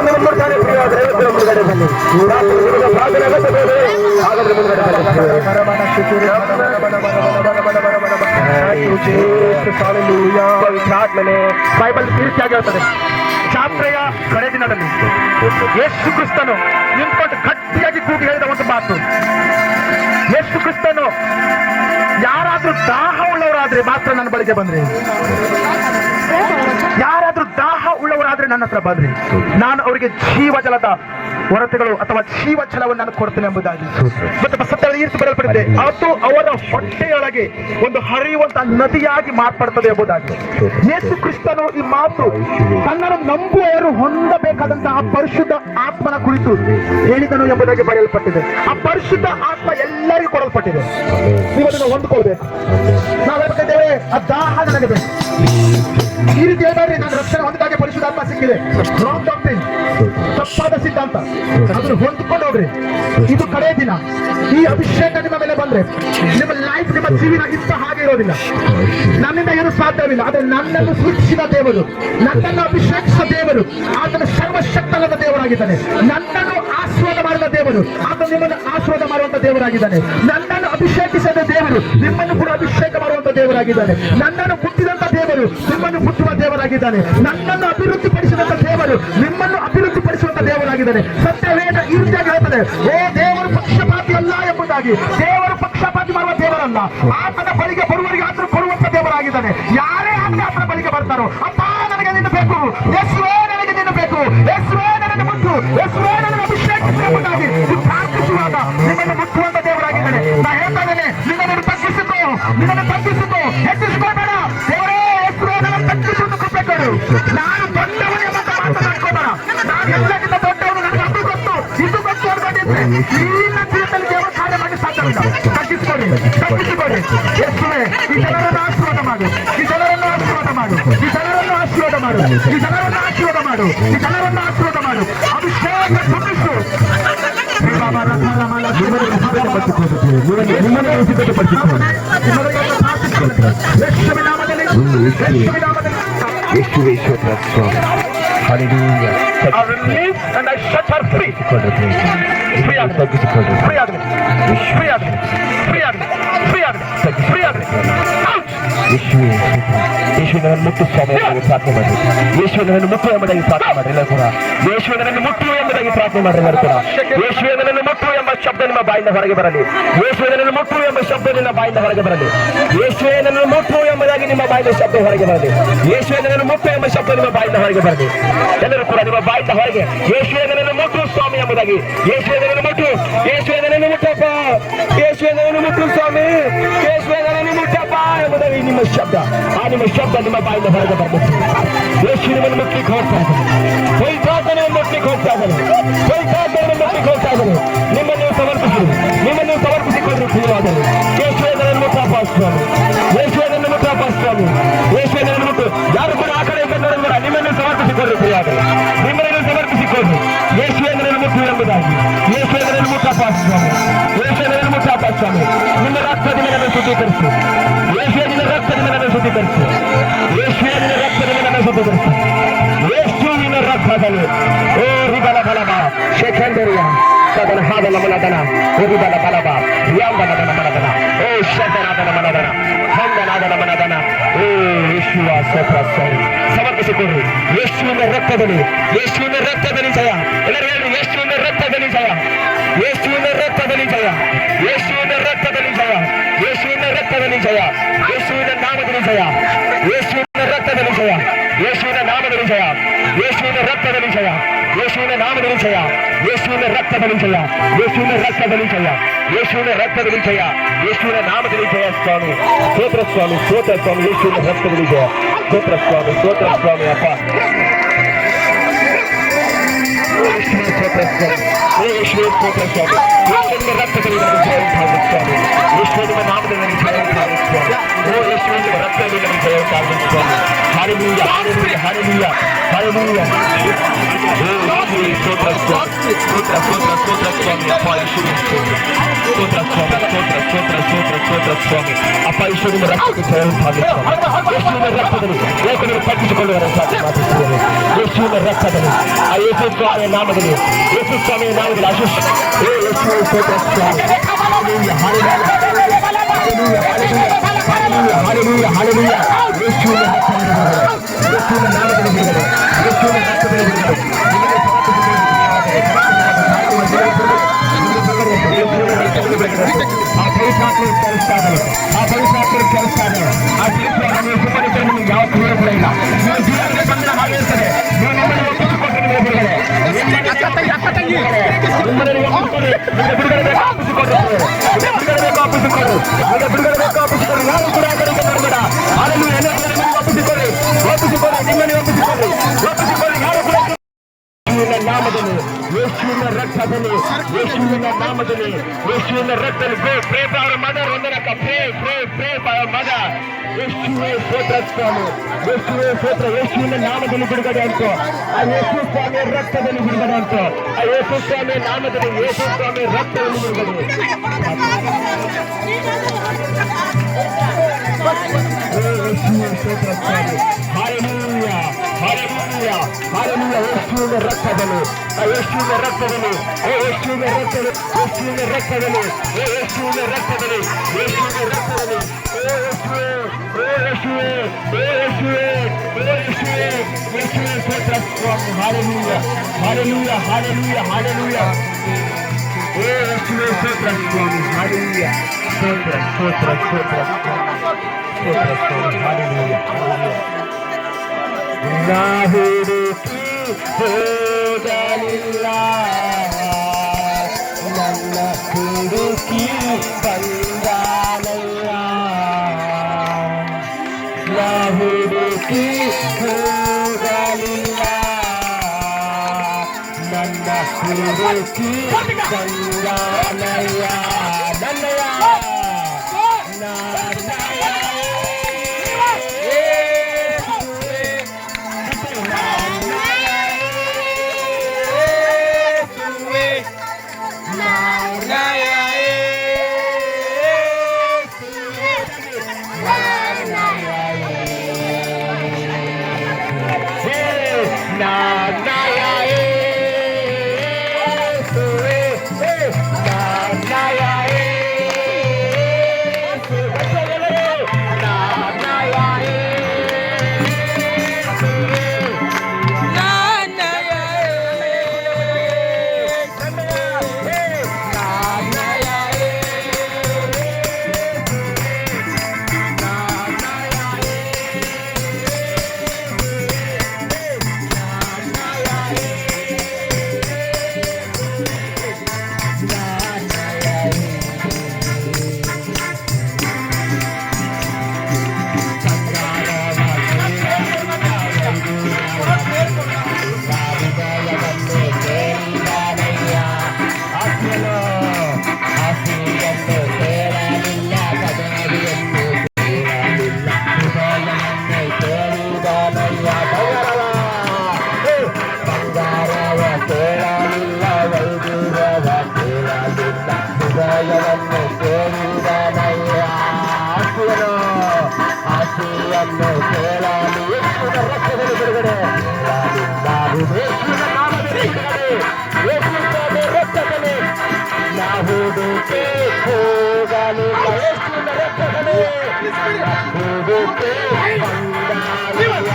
ಮುಂದುಗಡೆ ಪ್ರಿಯವಾದರೆ ಮುಂದುಗಡೆ ಬನ್ನಿ. ಪ್ರಾರ್ಥನೆ ಅಗತ್ಯವಿದೆ, ಹಾಗಾದ್ರೆ ಮುಂದುಗಡೆ ಆದ್ಮೇಲೆ ಬೈಬಲ್ ಈ ರೀತಿಯಾಗಿ ಹೇಳ್ತದೆ. ಜಾತ್ರೆಯ ಕಡೆ ದಿನದಲ್ಲಿ ಯೇಸು ಕ್ರಿಸ್ತನು ನಿಂತ್ಕೊಂಡು ಗಟ್ಟಿಯಾಗಿ ಕೂಗಿ ಹೇಳಿದ ಒಂದು ಮಾತು, ಯೇಸು ಕ್ರಿಸ್ತನು ಯಾರಾದ್ರೂ ದಾಹ ಉಳ್ಳವರಾದ್ರೆ ಮಾತ್ರ ನನ್ನ ಬಳಿಗೆ ಬಂದ್ರಿ, ಯಾರಾದ್ರೂ ದಾಹ ಉಳ್ಳವರಾದ್ರೆ ನನ್ನ ಹತ್ರ ಬಂದ್ರಿ, ನಾನು ಅವರಿಗೆ ಜೀವಜಲದ ಹೊರತೆಗಳು ಅಥವಾ ಜೀವಜಲವನ್ನು ನಾನು ಕೊಡ್ತೇನೆ ಎಂಬುದಾಗಿ ಮತ್ತೆ ಸತ್ಯದಲ್ಲಿ ಈರ್ತು ಬರೆಯಲ್ಪಟ್ಟಿದೆ. ಅದು ಅವರ ಹೊಟ್ಟೆಯೊಳಗೆ ಒಂದು ಹರಿಯುವಂತಹ ನದಿಯಾಗಿ ಮಾರ್ಪಡ್ತದೆ ಎಂಬುದಾಗಿ ಯೇಸು ಕ್ರಿಸ್ತನು ಈ ಮಾತು ತನ್ನನ್ನು ನಂಬುವವರು ಹೊಂದಬೇಕಾದಂತಹ ಪರಿಶುದ್ಧ ಆತ್ಮನ ಕುರಿತು ಹೇಳಿದನು ಎಂಬುದಾಗಿ ಬರೆಯಲ್ಪಟ್ಟಿದೆ. ಆ ಪರಿಶುದ್ಧ ಆತ್ಮ ಎಲ್ಲರಿಗೂ ಕೊಡಲ್ಪಟ್ಟಿದೆ. ನೀವು ಅದನ್ನು ಹೊಂದ್ಕೊಳ್ಬೇಕು. ನಾವು ಹೇಳ್ತಿದ್ದೇವೆ ಆ ದಾಹ ನನಗೆ ಬೇಕು, ಈ ರೀತಿ ಹೇಳ್ಬೇಡ್ರಿ ನಾನು ರಕ್ಷಣೆ ಹೊಂದಿದಾಗೆ ಪರಿಶುದ್ಧಾತ್ಮ ಸಿಕ್ಕಿದೆ. ರಾಂಗ್ ಡಾಕ್ಟ್ರಿನ್, ತಪ್ಪಾದ ಸಿದ್ಧಾಂತ. ಅದನ್ನು ಹೊಂದ್ಕೊಂಡು ಹೋಗ್ರಿ. ಇದು ಕಡೆ ದಿನ. ಈ ಅಭಿಷೇಕ ನಿಮ್ಮ ಮೇಲೆ ಬಂದ್ರೆ ನಿಮ್ಮ ಲೈಫ್, ನಿಮ್ಮ ಜೀವನ ಇಷ್ಟ ಹಾಗೆ ಇರೋದಿಲ್ಲ. ನನ್ನಿಂದ ಏನು ಸಾಧ್ಯವಿಲ್ಲ. ಆದರೆ ನನ್ನನ್ನು ಸೃಷ್ಟಿಸಿದ ದೇವರು, ನನ್ನನ್ನು ಅಭಿಷೇಕಿಸಿದ ದೇವರು, ಆತನ ಸರ್ವಶಕ್ತನಾದ ದೇವರಾಗಿದ್ದಾನೆ. ನನ್ನನ್ನು ಆಶೀರ್ವಾದ ಮಾಡಿದ ದೇವರು, ಆತ ನಿಮ್ಮನ್ನು ಆಶೀರ್ವಾದ ಮಾಡುವಂತ ದೇವರಾಗಿದ್ದಾನೆ. ನನ್ನನ್ನು ಅಭಿಷೇಕಿಸಿದ ದೇವರು ನಿಮ್ಮನ್ನು ಕೂಡ ಅಭಿಷೇಕ ಮಾಡುವಂತ ದೇವರಾಗಿದ್ದಾನೆ. ನನ್ನನ್ನು ಹುಟ್ಟಿದಂತ ದೇವರು ನಿಮ್ಮನ್ನು ಹುಟ್ಟುವ ದೇವರಾಗಿದ್ದಾನೆ. ನನ್ನನ್ನು ಅಭಿವೃದ್ಧಿ ಪಡಿಸಿದಂತ ದೇವರು ನಿಮ್ಮನ್ನು ಅಭಿವೃದ್ಧಿ ಪಡಿಸುವಂತ ದೇವರಾಗಿದ್ದಾನೆ. ಸತ್ಯವೇದ ಈ ರೀತಿಯಾಗಿ ಹೇಳ್ತದೆ, ಓ ದೇವರು ಪಕ್ಷಪಾತಿ ಅಲ್ಲ ಎಂಬುದಾಗಿ. ದೇವರು ಪಕ್ಷಪಾತಿ ಮಾಡುವ ದೇವರಲ್ಲ. ಆತನ ಬಳಿಗೆ ಬರುವವರಿಗೆ ಆತನು ಕೊಡುವಂತ ದೇವರಾಗಿದ್ದಾನೆ. ಯಾರೇ ಆಗಲಿ ಆತನ ಬಳಿಗೆ ಬರ್ತಾರೋ, ಅಪ್ಪ ನನಗೆ ನಿನ್ನ ಬೇಕು, ಯೇಸುವೇ ನನಗೆ ನಿನ್ನ ಬೇಕು, ಯೇಸುವೇ ನನಗೆ ಮುಟ್ಟು, ಯೇಸುವೇ ನನಗೆ ಅಭಿಷೇಕಿಸು ಎಂಬುದಾಗಿ ಪ್ರಾರ್ಥಿಸುವಾಗ ನಿಮ್ಮನ್ನು ಮುಟ್ಟುವಂತ ದೇವರಾಗಿದ್ದಾನೆ. ನಾ ಹೇಳ್ತಾ ಇದ್ದೇನೆ, ನಿನ್ನನ್ನು ತಗ್ಗಿಸಿಕೋ, ನಿನ್ನನ್ನು ತಗ್ಗಿಸಿಕೋ, ಹೆಚ್ಚಿಸಿಕೋಬೇಡ. ದೇವರೇ ಯೇಸುವೇ ನನಗೆ ತಗ್ಗಿಸುವುದು ಕೃಪೆ ಕೊಡು. ನಾನು ದೊಡ್ಡವನು ಎಂಬಂತ ಮಾತನಾಡ್ಕೋಬೇಡ. ನಾನು ಎಲ್ಲಕ್ಕಿಂತ ದೊಡ್ಡವನು, ನನಗೆ ಅದು ಗೊತ್ತು ಇದು ಗೊತ್ತು ಅನ್ಕೊಂಡಿದ್ರೆ ನಿನ್ನ ಜೀವಿತದಲ್ಲಿ ದೇವರು ಕಾರ್ಯ ಮಾಡಿ ಸಾಧ್ಯವಿಲ್ಲ. ತಗ್ಗಿಸಿಕೊಡಿ, ತಗ್ಗಿಸಿಕೊಡಿ. ಯೇಸುವೇ ಈ ಜನರನ್ನು ಆಶೀರ್ವಾದ ಮಾಡು, ಈ ಜನರನ್ನು ಆಶೀರ್ವಾದ ಮಾಡು, ಈ ಜನರನ್ನು ಆಶೀರ್ವಾದ ಮಾಡು, ಈ ಜನರನ್ನು ಆಶೀರ್ವಾದ ಮಾಡು, ಈ ಜನರನ್ನು ಆಶೀರ್ವಾದ ಮಾಡು. ಅಭಿಷೇಕ ತುಂಬಿಸು. Hallelujah. I release and I set her free. Free ಆಗಲಿ, free ಆಗಲಿ, free ಆಗಲಿ, free ಆಗಲಿ, free ಆಗಲಿ, free ಆಗಲಿ. ಯೇಸುವಿನನ್ನು ಮುಟ್ಟು ಸ್ವಾಮಿ ಎಂಬುದಾಗಿ ಪ್ರಾರ್ಥನೆ ಮಾಡಿ. ಯೇಸುವಿನನ್ನು ಮುಟ್ಟು ಎಂಬುದಾಗಿ ಪ್ರಾರ್ಥನೆ ಮಾಡಿ ಎಲ್ಲರೂ ಕೂಡ. ಯೇಸುವಿನನ್ನು ಮುಟ್ಟು ಎಂಬುದಾಗಿ ಪ್ರಾರ್ಥನೆ ಮಾಡಿ ಎಲ್ಲರೂ ಕೂಡ. ಯೇಸುವಿನನ್ನು ಮುಟ್ಟು ಎಂಬ ಶಬ್ದ ನಿಮ್ಮ ಬಾಯಿಂದ ಹೊರಗೆ ಬರಲಿ. ಯೇಸುವಿನನ್ನು ಮುಟ್ಟು ಎಂಬ ಶಬ್ದ ನಿಮ್ಮ ಬಾಯಿಂದ ಹೊರಗೆ ಬರಲಿ. ಯೇಸುವಿನನ್ನು ಮುಟ್ಟು ಎಂಬುದಾಗಿ ನಿಮ್ಮ ಬಾಯಿಂದ ಶಬ್ದ ಹೊರಗೆ ಬರಲಿ. ಯೇಸುವಿನನ್ನು ಮುಟ್ಟು ಎಂಬ ಶಬ್ದ ನಿಮ್ಮ ಬಾಯಿಂದ ಹೊರಗೆ ಬರಲಿ. ಎಲ್ಲರೂ ಕೂಡ ನಿಮ್ಮ ಬಾಯಿಂದ ಹೊರಗೆ ಯೇಸುವಿನನ್ನು ಮುಟ್ಟು ಸ್ವಾಮಿ ಎಂಬುದಾಗಿ. ಯೇಸುವಿನನ್ನು ಮುಟ್ಟು, ಯೇಸುವಿನನ್ನು ಮುಟ್ಟಪ್ಪ, ಯೇಸುವಿನನ್ನು ಮುಟ್ಟು ಸ್ವಾಮಿ, ಯೇಸುವಿನನ್ನು ಮುಟ್ಟಪ್ಪ ಎಂಬುದಾಗಿ ನಿಮ್ಮ ಶಬ್ದ, ಆ ನಿಮ್ಮ ಶಬ್ದ ನಿಮ್ಮ ಬಾಯಿಂದ ಹೊರಗೆ ಬರಬೇಕು. ಯೇಸು ನಿಮ್ಮನ್ನು ಮುಟ್ಲಿಕ್ಕೆ ಹೋಗ್ತಾ ಇದ್ದಾನೆ. ಪವಿತ್ರಾತ್ಮನ ಮುಟ್ಲಿಕ್ಕೆ ಹೋಗ್ತಾ ಇದ್ದಾನೆ. ಪವಿತ್ರಾತ್ಮನ ಮುಟ್ಲಿಕ್ಕೆ ಹೋಗ್ತಾ ಇದ್ದಾನೆ. ನಿಮ್ಮನ್ನು ಸಮರ್ಪಿಸಿ, ನಿಮ್ಮನ್ನು ಸಮರ್ಪಿಸಿಕೊಂಡ್ರು ಪ್ರಿಯವಾದರು. ಯೇಸುವಿನನ್ನು ಮುಟ್ಟಪ್ಪ ಸ್ವಾಮಿ, ಯೇಸುವಿನನ್ನು ಮುಟ್ಟಪ್ಪ ಸ್ವಾಮಿ, ಯೇಸುವಿನನ್ನು ಮುಟ್ಟು. ಯಾರು ಕೂಡ ಆ ಕಡೆ ನೋಡಿದ್ರ ನಿಮ್ಮನ್ನು ಸಮರ್ಪಿಸಿಕೊಂಡ್ರು ಪ್ರಿಯವಾದರು. ನಿಮ್ಮನ್ನು ಸಮರ್ಪಿಸಿಕೊಂಡ್ರು ಯೇಸುವಿನನ್ನು ಮುಟ್ಟು ಎಂಬುದಾಗಿ. ಯೇಸುವಿನನ್ನು ಮುಟ್ಟಪ್ಪ ಸ್ವಾಮಿ, ಯೇಸುವಿನನ್ನು ಮುಟ್ಟಪ್ಪ ಸ್ವಾಮಿ. ನಿಮ್ಮ ರಕ್ತದಿಂದ ನನ್ನನ್ನು ಶುದ್ಧೀಕರಿಸಿ. ಯೇಸುವಿನ ರಕ್ತದಿಂದ ನನ್ನನ್ನು ಶುದ್ಧೀಕರಿಸಿ. ಯೇಸುವಿನ ರಕ್ತದಿಂದ ನನ್ನನ್ನು ಶುದ್ಧೀಕರಿಸಿ. ಯೇಸುವಿನ ರಕ್ತದಲ್ಲಿ ಓ ರಿಬಲ ಬಲಬ ಶೇಖಂಡರಿಯ ಸದನ ಹಾದನ ಮನದನ ರಿಬಲ ಬಲಬ ಯಾಂಬನದನ ಮನದನ ಓ ಶದನಾದನ ಮನದನ ಹಂದನಾದನ ಮನದನ ಓ ಯೇಸುವ ಸ್ತೋತ್ರ ಸ್ವಾಮಿ. ಸಮರ್ಪಿಸಿಕೊಡ್ರಿ. ಯೇಸುವಿನ ರಕ್ತದಲ್ಲಿ, ಯೇಸುವಿನ ರಕ್ತದಲ್ಲಿ ಜಯ. ಎಲ್ಲರೂ ಹೇಳಿ, ಯೇಸುವಿನ ರಕ್ತದಲ್ಲಿ ಜಯ, ಯೇಸುವಿನ ರಕ್ತದಲ್ಲಿ ಜಯ, ಯೇಸುವಿನ ರಕ್ತದಲ್ಲಿ ಜಯ, ಯೇಸುವಿನ ರಕ್ತದಲ್ಲಿ ಜಯ, ಯೇಸುವಿನ ನಾಮದಲ್ಲಿ ಜಯ, ಯೇಸುವಿನ ರಕ್ತದಲ್ಲಿ ಜಯ, ಯೇಸುವಿನ ನಾಮದಲ್ಲಿ ಜಯ, ಯೇಸುವಿನ ರಕ್ತದಲ್ಲಿ ಜಯ, ಯೇಸುವಿನ ನಾಮದಲ್ಲಿ ಜಯ, ಯೇಸುವಿನ ರಕ್ತದಲ್ಲಿ ಜಯ, ಯೇಸುವಿನ ರಕ್ತದಲ್ಲಿ ಜಯ, ಯೇಸುವಿನ ರಕ್ತದಲ್ಲಿ ಜಯ, ಯೇಸುವಿನ ನಾಮದಲ್ಲಿ ಜಯ ಸ್ವಾಮಿ. ಸ್ತೋತ್ರ ಸ್ವಾಮಿ, ಸ್ತೋತ್ರ ಸ್ವಾಮಿ. ಯೇಸುವಿನ ರಕ್ತದಲ್ಲಿ ಜಯ. ಸ್ತೋತ್ರ ಸ್ವಾಮಿ, ಸ್ತೋತ್ರ ಸ್ವಾಮಿ. ಅಪ್ಪ ಸ್ತೋತ್ರ ಸ್ವಾಮಿ. ಯೇಸುವೆ ಸ್ತೋತ್ರ ಸ್ವಾಮಿ. ಯೇಸುವಿನ ರಕ್ತದಲ್ಲಿ ನನಗೆ ಜಯ ಉಂಟಾಗಲಿ ಸ್ವಾಮಿ. ಯೇಸುವಿನ ನಾಮದಲ್ಲಿ ನನಗೆ ಜಯ ಉಂಟಾಗಲಿ ಸ್ವಾಮಿ. ಓ ಯೇಸುವಿನ ರಕ್ತದಲ್ಲಿ ನನಗೆ ಜಯ ಉಂಟಾಗಲಿ ಸ್ವಾಮಿ. Hallelujah hallelujah hallelujah hallelujah. ಓ ಯೇಸುವೆ ಸ್ತೋತ್ರ ಸ್ವಾಮಿ. ಸ್ತೋತ್ರ ಸ್ತೋತ್ರ ಸ್ತೋತ್ರ ಸ್ವಾಮಿ. ಅಪ್ಪ ಯೇಸುವಿನ ಸ್ತೋತ್ರ ಸ್ತೋತ್ರ ಸ್ವಾಮಿ. ಸ್ತೋತ್ರ ಸ್ತೋತ್ರ ಸ್ತೋತ್ರ ಸ್ತೋತ್ರ ಸ್ವಾಮಿ. ಅಪ್ಪ ಯೇಸುವಿನ ರಕ್ತಕ್ಕೆ ಜಯ ಉಂಟಾಗಲಿ ಸ್ವಾಮಿ. ಯೇಸುವಿನ ರಕ್ತದಲ್ಲಿ ಲೋಕವನ್ನು ತಪ್ಪಿಸಿಕೊಳ್ಳುವ ಸಾಧ್ಯ ಮಾಡುತ್ತೇವೆ. ಯೇಸುವಿನ ರಕ್ತದಲ್ಲಿ ಆ ಯೇಸು ಸ್ವಾಮಿಯ ನಾಮದಲ್ಲಿ ಯೇಸು ಸ್ವಾಮಿಯ ನಾಮದಲ್ಲಿ ಆಶೀಸ್. ಓ ಯೇಸುವೆ ಸ್ತೋತ್ರ ಸ್ವಾಮಿ. Hallelujah hallelujah hallelujah hallelujah hallelujah. ಯೇಸುವಿನ ರಕ್ತದಲ್ಲಿ ಯೇಸುವಿನ ನಾಮದಲ್ಲಿ ಬಿಡುಗಡೆ. ಯೇಸುವಿನ ರಕ್ತದಲ್ಲಿ ಬಿಡುಗಡೆ. ಆ ಪವಿತ್ರಾತ್ಮರು ಕೆಲಸ್ತಾ ಇದ್ದಾರೆ. ಆ ಪವಿತ್ರಾತ್ಮರು ಕೆಲಸ್ತಾ ಇದ್ದಾರೆ. ಆ ನೀವು ಸುಮ್ಮನೆ ನಿಮಗೆ ಯಾವ ಕ್ರಿಯೆ ಕೂಡ ಇಲ್ಲ. ನೀವು ಜೀವನಕ್ಕೆ ಬಂದ ಹಾಗೆ ಇರ್ತದೆ. ನೀವು ನಿಮ್ಮನ್ನು ಒಪ್ಪಿಸಿಕೊಟ್ಟು ನಿಮಗೆ ಬಿಡುಗಡೆ. ನಿಮ್ಮನ್ನು ನೀವು ಒಪ್ಪಿಸಿಕೊಳ್ಳಿ. ನಿಮಗೆ ಬಿಡುಗಡೆ ಬೇಕು ಒಪ್ಪಿಸಿಕೊಟ್ಟು. ನಿಮಗೆ ಬಿಡುಗಡೆ ಬೇಕು ಒಪ್ಪಿಸಿಕೊಳ್ಳಿ. ನಿಮಗೆ ಬಿಡುಗಡೆ ಬೇಕು ಒಪ್ಪಿಸಿಕೊಳ್ಳಿ. ಯಾರು ಕೂಡ ಅದಕ್ಕೆ ಬರಬೇಡ. ಅದನ್ನು ನಿಮ್ಮನ್ನು ಒಪ್ಪಿಸಿಕೊಳ್ಳಿ. ಒಪ್ಪಿಸಿಕೊಳ್ಳಿ. ನಿಮ್ಮನ್ನು ಒಪ್ಪಿಸಿಕೊಳ್ಳಿ. ಒಪ್ಪಿಸಿಕೊಳ್ಳಿ. ಯಾರು ಕೂಡ ಯೇಸುವಿನ ನಾಮದಲ್ಲಿ ಯೇಸುವಿನ ರಕ್ತದಲ್ಲಿ ಯೇಸುವಿನ ನಾಮದಲ್ಲಿ ಯೇಸುವಿನ ರಕ್ತದಲ್ಲಿ ಗೋ ಪ್ರೇ ಫಾರ್ ಮದರ್ ವಂದನಕ pray pray pray for mother. ಯೇಸುವೆ ಸ್ತೋತ್ರ ಸ್ವಾಮಿ. ಯೇಸುವೆ ಸ್ತೋತ್ರ. ಯೇಸುವಿನ ನಾಮದಲ್ಲಿ ಬಿಡುಗಡೆ ಅಂತು. ಆ ಯೇಸು ಸ್ವಾಮಿಯ ರಕ್ತದಲ್ಲಿ ಬಿಡುಗಡೆ ಅಂತು. ಆ ಯೇಸು ಸ್ವಾಮಿಯ ನಾಮದಲ್ಲಿ ಯೇಸು ಸ್ವಾಮಿಯ ರಕ್ತದಲ್ಲಿ ಬಿಡುಗಡೆ. ಯೇಸುವೆ ಸ್ತೋತ್ರ ಸ್ವಾಮಿ. Hallelujah hallelujah hallelujah. ಯೇಸುವಿನ ರಕ್ತದಲ್ಲಿ ಆ ಯೇಸುವಿನ ರಕ್ತದಲ್ಲಿ ಓ ಯೇಸುವಿನ ರಕ್ತದಲ್ಲಿ ಯೇಸುವಿನ ರಕ್ತದಲ್ಲಿ ಓ ಯೇಸುವಿನ ರಕ್ತದಲ್ಲಿ ಯೇಸುವಿನ ರಕ್ತದಲ್ಲಿ ಓ ಯೇಸುವೆ ಓ ಯೇಸುವೆ ಓ ಯೇಸುವೆ ಓ ಯೇಸುವೆ. ಯೇಸುವಿನ ಸ್ತೋತ್ರ ಸ್ವಾಮಿ. Hallelujah hallelujah hallelujah hallelujah. ಓ ಯೇಸುವೆ ಸ್ತೋತ್ರ ಸ್ವಾಮಿ. ಹಾಲೆಲೂಯಾ. ಸ್ತೋತ್ರ ಸ್ತೋತ್ರ ಸ್ತೋತ್ರ ಸ್ತೋತ್ರ ಸ್ವಾಮಿ. Hallelujah hallelujah. ನಾ ಹುಡುಕಿ ಹೋಗಲಿಲ್ಲ, ನನ್ನ ಹುಡುಕಿ ಬಂದಾನಯ್ಯ. ನಾ ಹುಡುಕಿ ಹೋಗಲಿಲ್ಲ, ನನ್ನ ಹುಡುಕಿ ಬಂದಾನಯ್ಯ. ನನ್ನಯ್ಯ ಆಸೆಯನ್ನು ಕೇಳಲು ಯೇಸುವಿನ ರಕ್ತದಲ್ಲಿ ಬಿಡುಗಡೆ. ಯೇಸುವಿನ ನಾಮದಲ್ಲಿ ಬಿಡುಗಡೆ. ಯೇಸುವಿನ ರಕ್ತದಲ್ಲಿ ನಾವು ಹುಡುಕಿ ಹೋಗಲು ಯೇಸುವಿನ ರಕ್ತದಲ್ಲಿ ಹುಡುಕಿ ಬಂದಾನಯ್ಯ.